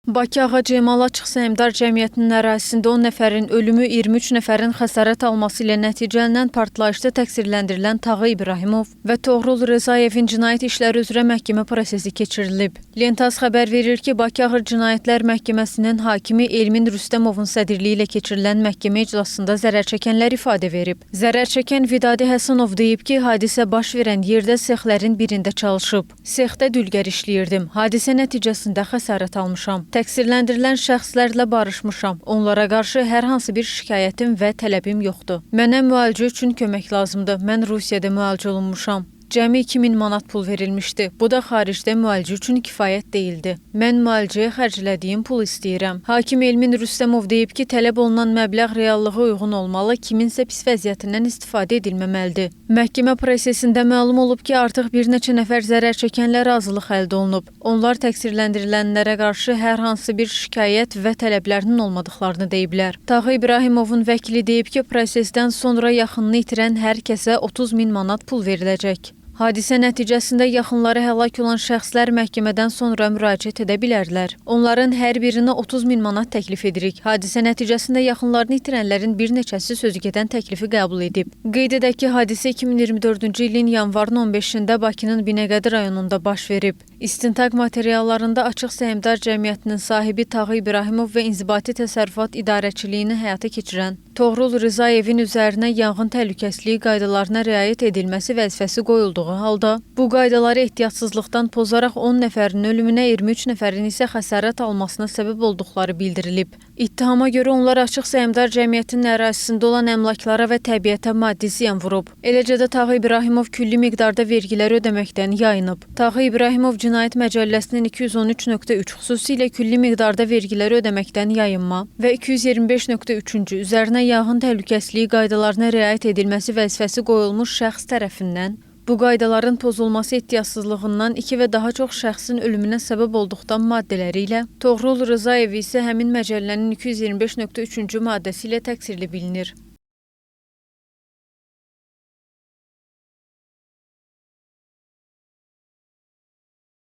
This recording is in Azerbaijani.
Bakı Ağa Cemal Açıq Səhmdar Cəmiyyətinin ərazisində 10 nəfərin ölümü, 23 nəfərin xəsarət alması ilə nəticələnən partlayışda təqsirləndirilən Tağı İbrahimov və Toğrul Rızayevin cinayət işləri üzrə məhkəmə prosesi keçirilib. Lentaz xəbər verir ki, Bakı Ağır Cinayətlər Məhkəməsinin hakimi Elmin Rüstəmovun sədrliyi ilə keçirilən məhkəmə iclasında zərər çəkənlər ifadə verib. Zərər çəkən Vidadi Həsənov deyib ki, hadisə baş verən yerdə sexlərin birində çalışıb. Sexdə dülgər işləyirdim. Hadisə nəticəsində xəsarət almışam. Təqsirləndirilən şəxslərlə barışmışam. Onlara qarşı hər hansı bir şikayətim və tələbim yoxdur. Mənə müalicə üçün kömək lazımdır. Mən Rusiyada müalicə olunmuşam. Cəmi 2000 manat pul verilmişdi. Bu da xaricdə müalicə üçün kifayət deyildi. Mən müalicəyə xərclədiyim pul istəyirəm. Hakim Elmin Rüstəmov deyib ki, tələb olunan məbləğ reallığa uyğun olmalı, kiminsə pis vəziyyətindən istifadə edilməməlidir. Məhkəmə prosesində məlum olub ki, artıq bir neçə nəfər zərər çəkənlə razılıq əldə olunub. Onlar təqsirləndirilənlərə qarşı hər hansı bir şikayət və tələblərinin olmadıqlarını deyiblər. Tağı İbrahimovun vəkili deyib ki, prosesdən sonra yaxınını itirən hər kəsə 30 min manat pul veriləcək. Hadisə nəticəsində yaxınları həlak olan şəxslər məhkəmədən sonra müraciət edə bilərlər. Onların hər birinə 30 min manat təklif edirik. Hadisə nəticəsində yaxınlarını itirənlərin bir neçəsi sözügedən təklifi qəbul edib. Qeyd edək ki, hadisə 2024-cü ilin yanvarın 15-də Bakının Binəqədi rayonunda baş verib. İstintaq materiallarında Açıq Səhmdar Cəmiyyətinin sahibi Tağı İbrahimov və İnzibati Təsərrüfat İdarəçiliyini həyata keçirən Toğrul Rızayevin üzərinə yanğın təhlükəsizliyi qaydalarına riayət edilməsi vəzifəsi qoyulduğu halda, bu qaydaları ehtiyatsızlıqdan pozaraq 10 nəfərin ölümünə, 23 nəfərin isə xəsarət almasına səbəb olduqları bildirilib. İttihama görə onlar Açıq Səhmdar Cəmiyyətinin ərazisində olan əmlaklara və təbiətə maddi ziyan vurub. Eləcə də Tağı İbrahimov külli miqdarda vergilər ödəməkdən yayınıb. Tağı İbrahimov Cinayət Məcəlləsinin 213.3 xüsusilə külli miqdarda vergilər ödəməkdən yayınma və 225.3-cü üzərinə yanğın təhlükəsizliyi qaydalarına riayət edilməsi vəzifəsi qoyulmuş şəxs tərəfindən bu qaydaların pozulması ehtiyatsızlığından 2 və daha çox şəxsin ölümünə səbəb olduqdan maddələri ilə, Toğrul Rızayev isə həmin məcəllənin 225.3-cü maddəsi ilə təqsirli bilinir.